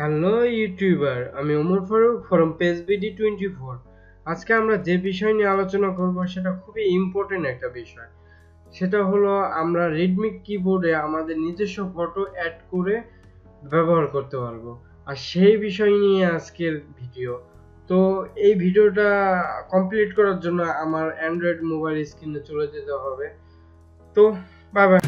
Hello YouTuber, আমি Omar Faruk from পেজবিডি 24। আজকে আমরা যে বিষয় নিয়ে আলোচনা করব সেটা খুবই ইম্পর্টেন্ট একটা বিষয়। সেটা হলো আমরা রেডমি কিবোর্ডে আমাদের নিজস্ব ফটো অ্যাড করে ব্যবহার করতে পারবো, আর সেই বিষয় নিয়ে আজকের ভিডিও। তো এই ভিডিওটা কমপ্লিট করার জন্য আমার অ্যান্ড্রয়েড মোবাইল স্ক্রিনে চলে যেতে হবে। তো বাই বাই।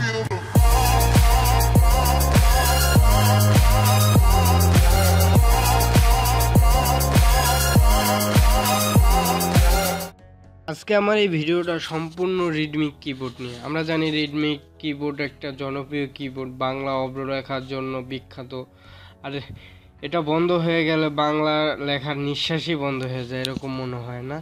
আজকে আমার এই ভিডিওটা সম্পূর্ণ রেডমি কিবোর্ড নিয়ে। আমরা জানি রেডমি কিবোর্ড একটা জনপ্রিয় কিবোর্ড, বাংলা অবরেখার জন্য বিখ্যাত। আর এটা বন্ধ হয়ে গেলে বাংলা লেখার নিঃশ্বাসই বন্ধ হয়ে যায়, এরকম মনে হয় না?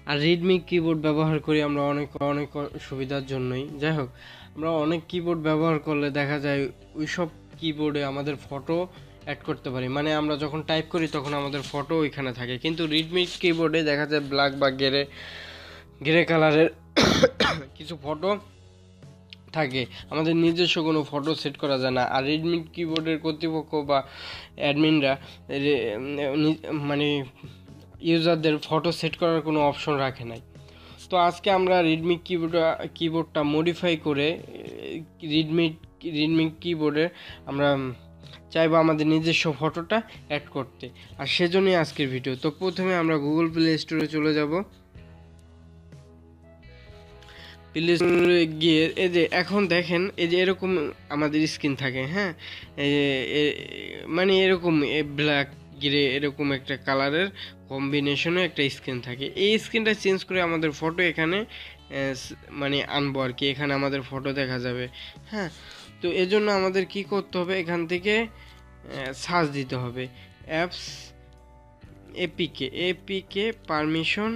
আর রেডমি কিবোর্ড ব্যবহার করি আমরা অনেক অনেক সুবিধার জন্যই। যাই হোক, আমরা অনেক কিবোর্ড ব্যবহার করলে দেখা যায় ওই সব কিবোর্ডে আমাদের ফটো অ্যাড করতে পারি, মানে আমরা যখন টাইপ করি তখন আমাদের ফটো ওইখানে থাকে। কিন্তু রেডমি কিবোর্ডে দেখা যায় ব্ল্যাক বা গ্রে কালারের কিছু ফটো থাকে, আমাদের নিজস্ব কোনো ফটো সেট করা যায় না। আর রেডমি কিবোর্ডের কর্তৃপক্ষ বা অ্যাডমিনরা মানে ইউজারদের ফটো সেট করার কোনো অপশন রাখে নাই। তো আজকে আমরা রেডমি কিবোর্ডটা মডিফাই করে রেডমি কিবোর্ডে আমরা চাইবো আমাদের নিজস্ব ফটোটা অ্যাড করতে, আর সেজন্যই আজকের ভিডিও। তো প্রথমে আমরা গুগল প্লে স্টোরে চলে যাব। প্লে স্টোরে গিয়ে এই যে এখন দেখেন, এই যে এরকম আমাদের স্ক্রিন থাকে, হ্যাঁ, মানে এরকম ব্ল্যাক গ্রে এরকম একটা কালারের কম্বিনেশনে একটা স্ক্রিন থাকে। এই স্ক্রিনটা চেঞ্জ করে আমাদের ফটো এখানে মানে আনবো আর কি, এখানে আমাদের ফটো দেখা যাবে। হ্যাঁ, তো এজন্য আমাদের কি করতে হবে, এখান থেকে সার্চ দিতে হবে অ্যাপস এপিকে পারমিশন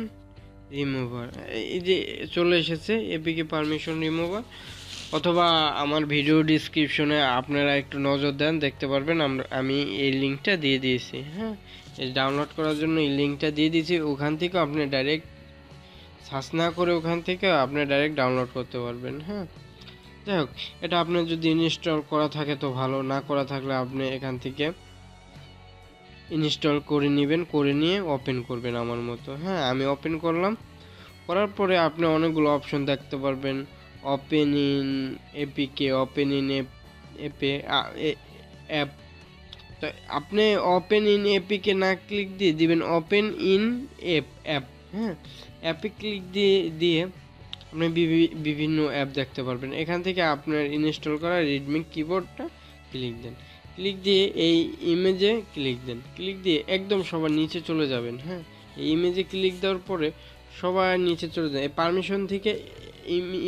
রিমুভার। এই যে চলে এসেছে এপিকে পারমিশন রিমুভার, অথবা আমার ভিডিও ডিসক্রিপশনে আপনারা একটু নজর দেন, দেখতে পারবেন আমি এই লিঙ্কটা দিয়ে দিয়েছি। হ্যাঁ, এই ডাউনলোড করার জন্য এই লিঙ্কটা দিয়ে দিয়েছি। ওখান থেকে আপনি ডাইরেক্ট সার্চ না করে ওখান থেকে আপনি ডাইরেক্ট ডাউনলোড করতে পারবেন। হ্যাঁ, যাই হোক, এটা আপনার যদি ইনস্টল করা থাকে তো ভালো, না করা থাকলে আপনি এখান থেকে ইনস্টল করে নেবেন, করে নিয়ে ওপেন করবেন আমার মতো। হ্যাঁ, আমি ওপেন করলাম। করার পরে আপনি অনেকগুলো অপশন দেখতে পারবেন, open in APK, open in app. তো আপনি ওপেন ইন এপিকে না ক্লিক দিয়ে দিবেন ওপেন ইন অ্যাপ। হ্যাঁ, অ্যাপে ক্লিক দিয়ে আপনি বিভিন্ন অ্যাপ দেখতে পারবেন। এখান থেকে আপনার ইনস্টল করা রেডমি কিবোর্ডটা ক্লিক দেন, ক্লিক দিয়ে এই ইমেজে ক্লিক দেন, ক্লিক দিয়ে একদম সবার নিচে চলে যাবেন। হ্যাঁ, এই ইমেজে ক্লিক দেওয়ার পরে সবার নিচে চলে যান, এই পারমিশন থেকে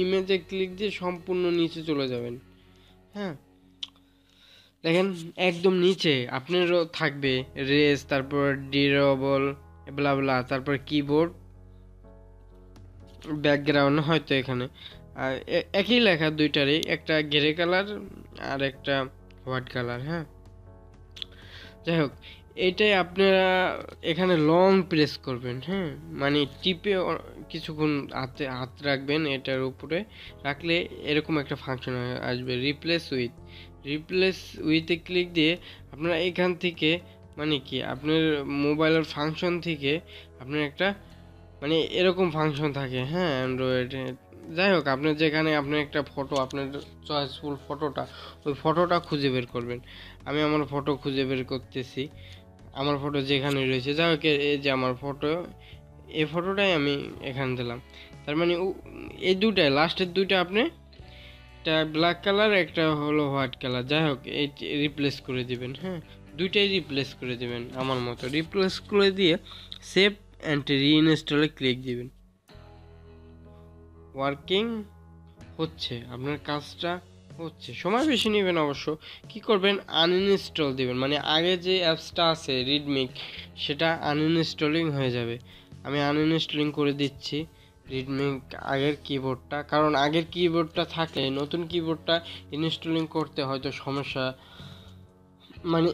ইমেজে ক্লিক দিয়ে সম্পূর্ণ নিচে চলে যাবেন। হ্যাঁ, দেখেন একদম নিচে আপনারও থাকবে রেস, তারপর ডিউরেবল ব্লা ব্লা, তারপর কিবোর্ড ব্যাকগ্রাউন্ড হয়তো এখানে একই লেখা দুইটারই, একটা গ্রে কালার আর একটা হোয়াইট কালার। হ্যাঁ, যাই হোক, এটাই আপনারা এখানে লং প্রেস করবেন। হ্যাঁ, মানে টিপে কিছুক্ষণ হাত রাখবেন, এটার উপরে রাখলে এরকম একটা ফাংশন আসবে, রিপ্লেস উইথে ক্লিক দিয়ে আপনারা এখান থেকে মানে কি আপনার মোবাইলের ফাংশন থেকে আপনার একটা মানে এরকম ফাংশন থাকে। হ্যাঁ, অ্যান্ড্রয়েডে। যাই হোক, আপনার যেখানে আপনার একটা ফটো, আপনার চয়েসফুল ফটোটা, ওই ফটোটা খুঁজে বের করবেন। আমি আমার ফটো খুঁজে বের করতেছি, আমার ফটো যেখানে রয়েছে। যাই হোক, এই যে আমার ফটো, এই ফটোটাই আমি এখানে দিলাম। তার মানে এই দুটাই লাস্টের দুইটা আপনি, একটা ব্ল্যাক কালার, একটা হলো হোয়াইট কালার। যাই হোক, এই রিপ্লেস করে দিবেন। হ্যাঁ, দুইটাই রিপ্লেস করে দিবেন আমার মতো। রিপ্লেস করে দিয়ে সেভ অ্যান্ড রিইনস্টলে ক্লিক দিবেন। ওয়ার্কিং হচ্ছে, আপনার কাজটা হচ্ছে, সময় বেশি নেবেন অবশ্য। কি করবেন, আনইনস্টল দিবেন, মানে আগে যে অ্যাপসটা আছে রেডমি, সেটা আনইনস্টলিং হয়ে যাবে। আমি আনইনস্টলিং করে দিচ্ছি রেডমি আগের কিবোর্ডটা, কারণ আগের কিবোর্ডটা থাকলে নতুন কিবোর্ডটা ইনস্টলিং করতে হয়তো সমস্যা, মানে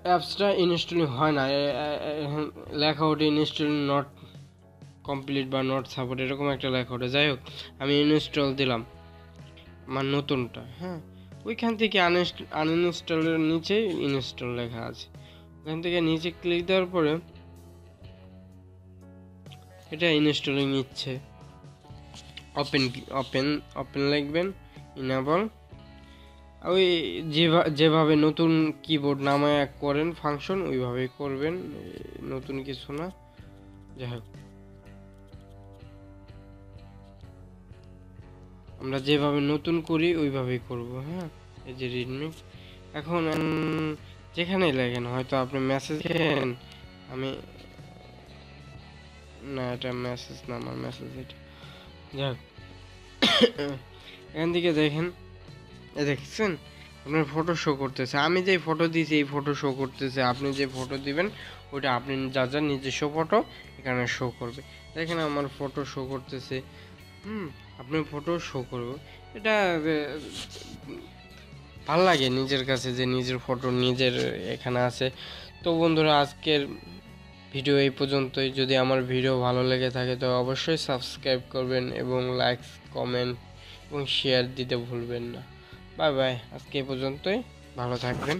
অ্যাপসটা ইনস্টলিং হয় না, লেখা ওঠে ইনস্টলিং নট কমপ্লিট বা নট সাপোর্ট, এরকম একটা লেখা ওঠে। যাই হোক, আমি ইনস্টল দিলাম আমার নতুনটা। হ্যাঁ, ওইখান থেকে আনইনস্টলের নিচে ইনস্টল লেখা আছে, ওখান থেকে নিচে ক্লিক দেওয়ার পরে এটা ইনস্টলিং নিচ্ছে। ওপেন ওপেন ওপেন লিখবেন, ইনেবল। ওই যেভাবে নতুন কিবোর্ড নামায় করেন ফাংশন ওইভাবেই করবেন, নতুন কিছু না। যাই হোক, আমরা যেভাবে নতুন করি ওইভাবেই করব। হ্যাঁ, এই যে রিডমি। এখন যেখানেই লেখেন, হয়তো আপনি মেসেজ লেখেন, আমি না, এটা মেসেজ না, আমার মেসেজ এটা। যাই হোক, এখান থেকে দেখেন, দেখছেন আপনার ফটো শো করতেছে। আমি যে ফটো দিয়েছি এই ফটো শো করতেছে, আপনি যে ফটো দিবেন ওটা আপনি যা যা নিজস্ব ফটো এখানে শো করবে। দেখেন আমার ফটো শো করতেছে। আপনি ফটো শো করবে, এটা ভাল লাগে নিজের কাছে যে নিজের ফটো নিজের এখানে আছে। তো বন্ধুরা, আজকের ভিডিও এই পর্যন্তই। যদি আমার ভিডিও ভালো লেগে থাকে তো অবশ্যই সাবস্ক্রাইব করবেন এবং লাইক, কমেন্ট এবং শেয়ার দিতে ভুলবেন না। বাই বাই, আজকে এই পর্যন্তই, ভালো থাকবেন।